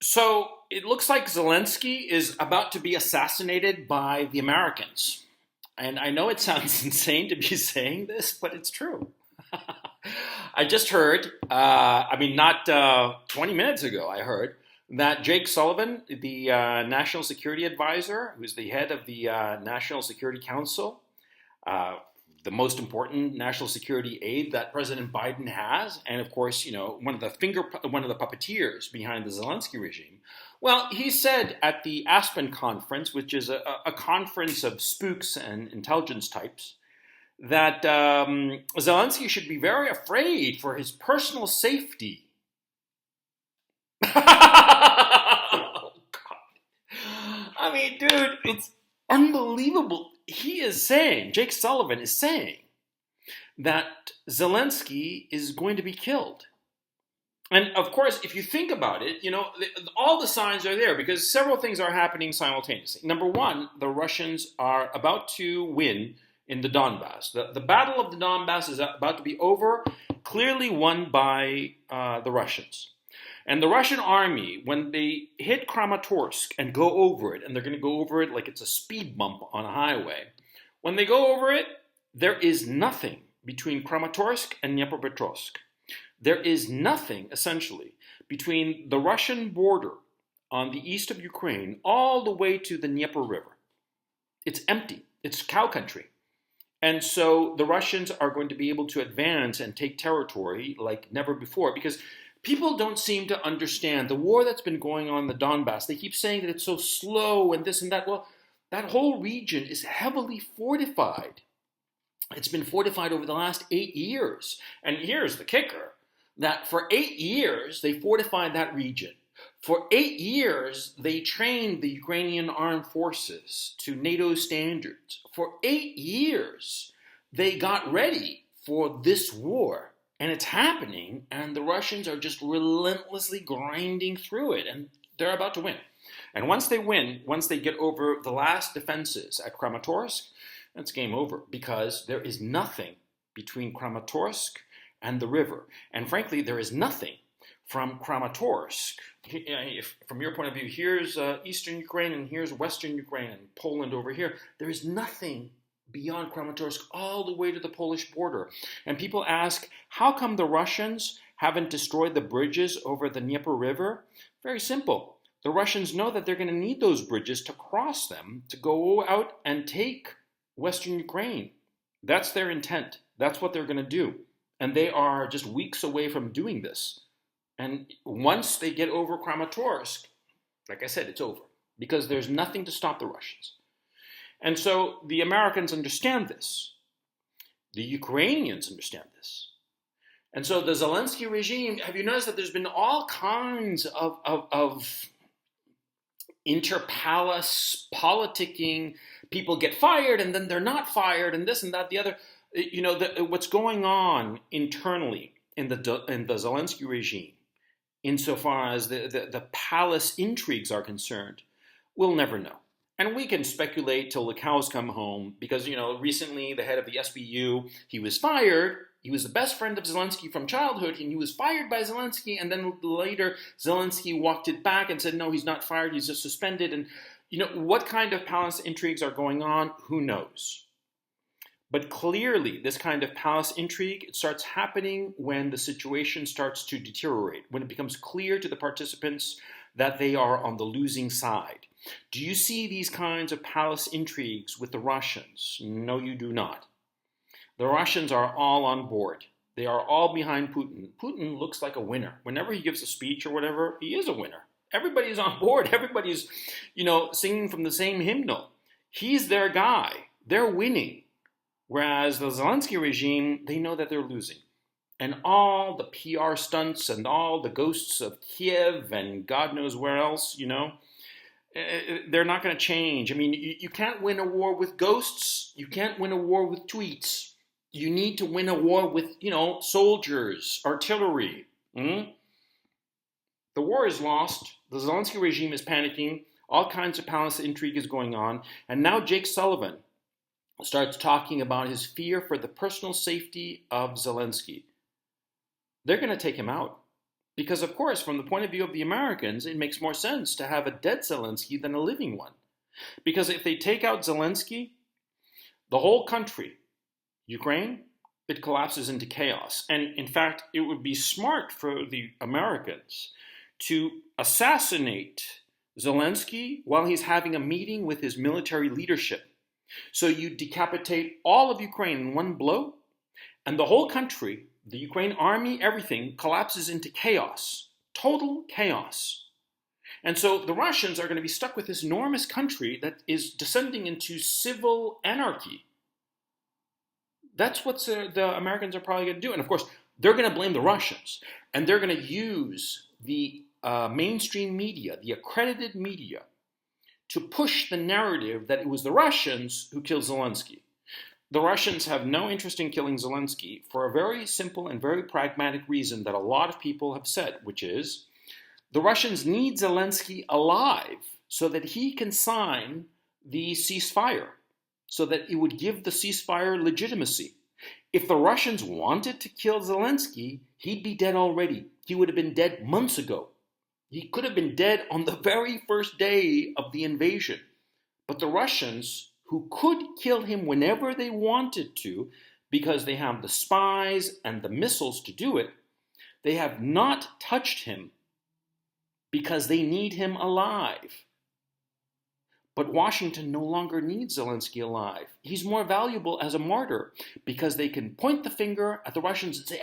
So it looks like Zelensky is about to be assassinated by the Americans. And I know it sounds insane to be saying this, but it's true. I just heard, not 20 minutes ago, I heard that Jake Sullivan, the National Security Advisor, who's the head of the National Security Council, uh, the most important national security aid that President Biden has, and of course, one of the puppeteers behind the Zelensky regime. Well, he said at the Aspen conference, which is a conference of spooks and intelligence types, that Zelensky should be very afraid for his personal safety. Oh, God. I mean, dude, it's unbelievable. He is saying, Jake Sullivan is saying, that Zelensky is going to be killed. And of course, if you think about it, all the signs are there because several things are happening simultaneously. Number one, the Russians are about to win in the Donbass. The Battle of the Donbass is about to be over, clearly won by the Russians. And the Russian army, when they hit Kramatorsk and go over it, and they're going to go over it like it's a speed bump on a highway, when they go over it, there is nothing between Kramatorsk and Dnipropetrovsk. There is nothing, essentially, between the Russian border on the east of Ukraine all the way to the Dnieper River. It's empty. It's cow country. And so the Russians are going to be able to advance and take territory like never before because people don't seem to understand the war that's been going on in the Donbass. They keep saying that it's so slow and this and that. Well, that whole region is heavily fortified. It's been fortified over the last 8 years. And here's the kicker, that for 8 years, they fortified that region. For 8 years, they trained the Ukrainian armed forces to NATO standards. For 8 years, they got ready for this war. And it's happening, and the Russians are just relentlessly grinding through it, and they're about to win. And once they win, once they get over the last defenses at Kramatorsk, it's game over, because there is nothing between Kramatorsk and the river. And frankly, there is nothing from Kramatorsk. From your point of view, here's eastern Ukraine, and here's western Ukraine, and Poland over here. There is nothing beyond Kramatorsk all the way to the Polish border. And people ask, how come the Russians haven't destroyed the bridges over the Dnieper River? Very simple. The Russians know that they're going to need those bridges to cross them, to go out and take Western Ukraine. That's their intent. That's what they're going to do. And they are just weeks away from doing this. And once they get over Kramatorsk, like I said, it's over. Because there's nothing to stop the Russians. And so the Americans understand this. The Ukrainians understand this. And so the Zelensky regime, have you noticed that there's been all kinds of inter-palace politicking? People get fired and then they're not fired and this and that, the other. What's going on internally in the Zelensky regime, insofar as the palace intrigues are concerned, we'll never know. And we can speculate till the cows come home because, recently the head of the SBU, he was fired. He was the best friend of Zelensky from childhood, and he was fired by Zelensky. And then later, Zelensky walked it back and said, no, he's not fired. He's just suspended. And, what kind of palace intrigues are going on? Who knows? But clearly, this kind of palace intrigue, it starts happening when the situation starts to deteriorate, when it becomes clear to the participants that they are on the losing side. Do you see these kinds of palace intrigues with the Russians? No, you do not. The Russians are all on board. They are all behind Putin. Putin looks like a winner. Whenever he gives a speech or whatever, he is a winner. Everybody's on board. Everybody's, singing from the same hymnal. He's their guy. They're winning. Whereas the Zelensky regime, they know that they're losing. And all the PR stunts and all the ghosts of Kiev and God knows where else, they're not going to change. I mean, you can't win a war with ghosts. You can't win a war with tweets. You need to win a war with, soldiers, artillery. The war is lost. The Zelensky regime is panicking. All kinds of palace intrigue is going on. And now Jake Sullivan starts talking about his fear for the personal safety of Zelensky. They're going to take him out. Because, of course, from the point of view of the Americans, it makes more sense to have a dead Zelensky than a living one. Because if they take out Zelensky, the whole country, Ukraine, it collapses into chaos. And in fact, it would be smart for the Americans to assassinate Zelensky while he's having a meeting with his military leadership. So you decapitate all of Ukraine in one blow, and the whole country, the Ukraine army, everything collapses into chaos, total chaos. And so the Russians are going to be stuck with this enormous country that is descending into civil anarchy. That's what the Americans are probably going to do. And of course, they're going to blame the Russians. And they're going to use the mainstream media, the accredited media, to push the narrative that it was the Russians who killed Zelensky. The Russians have no interest in killing Zelensky for a very simple and very pragmatic reason that a lot of people have said, which is the Russians need Zelensky alive so that he can sign the ceasefire, so that it would give the ceasefire legitimacy. If the Russians wanted to kill Zelensky, he'd be dead already. He would have been dead months ago. He could have been dead on the very first day of the invasion. But the Russians, who could kill him whenever they wanted to, because they have the spies and the missiles to do it, they have not touched him because they need him alive. But Washington no longer needs Zelensky alive. He's more valuable as a martyr because they can point the finger at the Russians and say,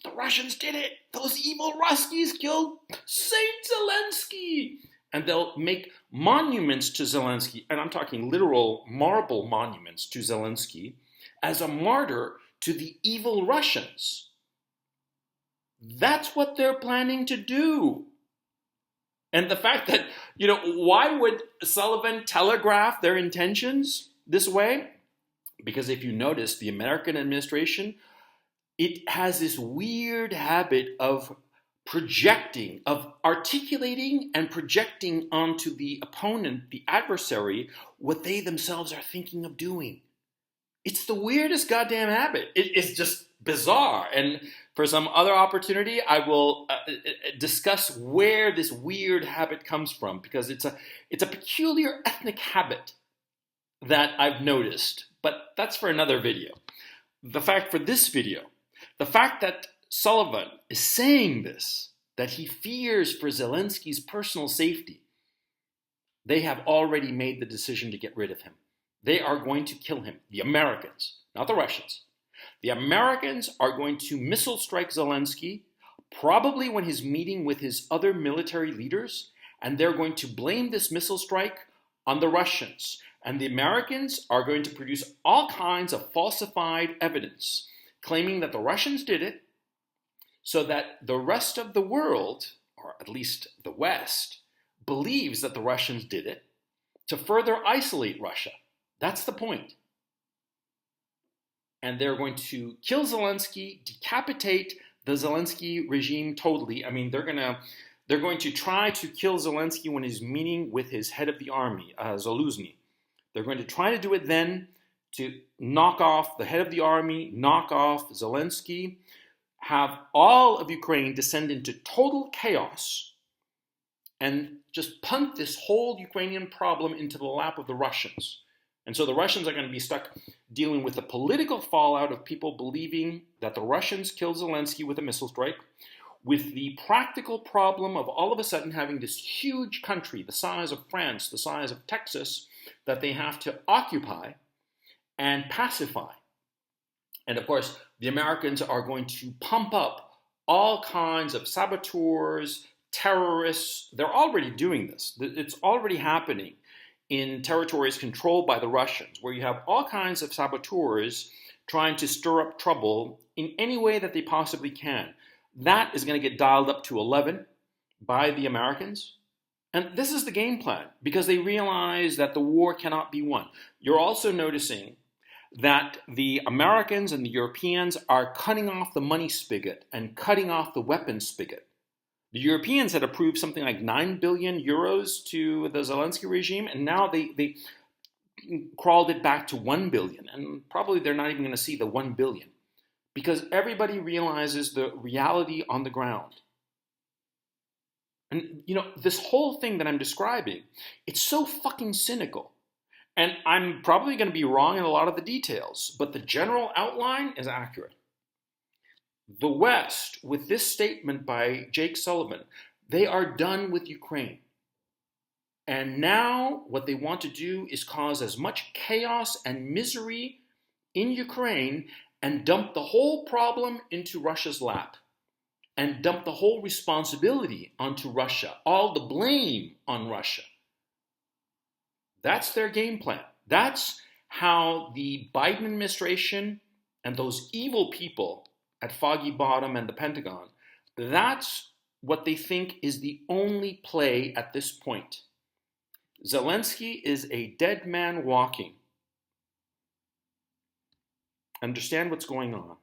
the Russians did it. Those evil Ruskies killed Saint Zelensky. And they'll make monuments to Zelensky, and I'm talking literal marble monuments to Zelensky, as a martyr to the evil Russians. That's what they're planning to do. And the fact that, why would Sullivan telegraph their intentions this way? Because if you notice, the American administration, it has this weird habit of projecting, of articulating and projecting onto the opponent, the adversary, what they themselves are thinking of doing. It's the weirdest goddamn habit. It's just bizarre. And for some other opportunity, I will discuss where this weird habit comes from, because it's a peculiar ethnic habit that I've noticed. But that's for another video. The fact for this video, the fact that Sullivan is saying this, that he fears for Zelensky's personal safety, they have already made the decision to get rid of him. They are going to kill him. The Americans, not the Russians. The Americans are going to missile strike Zelensky, probably when he's meeting with his other military leaders, and they're going to blame this missile strike on the Russians. And the Americans are going to produce all kinds of falsified evidence, claiming that the Russians did it, so that the rest of the world, or at least the West, believes that the Russians did it to further isolate Russia. That's the point. And they're going to kill Zelensky, decapitate the Zelensky regime totally. I mean, they're going to try to kill Zelensky when he's meeting with his head of the army, Zaluzny. They're going to try to do it then to knock off the head of the army, knock off Zelensky, have all of Ukraine descend into total chaos, and just punt this whole Ukrainian problem into the lap of the Russians. And so the Russians are going to be stuck dealing with the political fallout of people believing that the Russians killed Zelensky with a missile strike, with the practical problem of all of a sudden having this huge country, the size of France, the size of Texas, that they have to occupy and pacify. And of course, the Americans are going to pump up all kinds of saboteurs, terrorists. They're already doing this. It's already happening in territories controlled by the Russians, where you have all kinds of saboteurs trying to stir up trouble in any way that they possibly can. That is going to get dialed up to 11 by the Americans. And this is the game plan, because they realize that the war cannot be won. You're also noticing that the Americans and the Europeans are cutting off the money spigot and cutting off the weapons spigot. The Europeans had approved something like 9 billion euros to the Zelensky regime, and now they crawled it back to 1 billion. And probably they're not even going to see the 1 billion, because everybody realizes the reality on the ground. And, this whole thing that I'm describing, it's so fucking cynical. And I'm probably going to be wrong in a lot of the details, but the general outline is accurate. The West, with this statement by Jake Sullivan, they are done with Ukraine. And now what they want to do is cause as much chaos and misery in Ukraine and dump the whole problem into Russia's lap and dump the whole responsibility onto Russia, all the blame on Russia. That's their game plan. That's how the Biden administration and those evil people at Foggy Bottom and the Pentagon, that's what they think is the only play at this point. Zelensky is a dead man walking. Understand what's going on.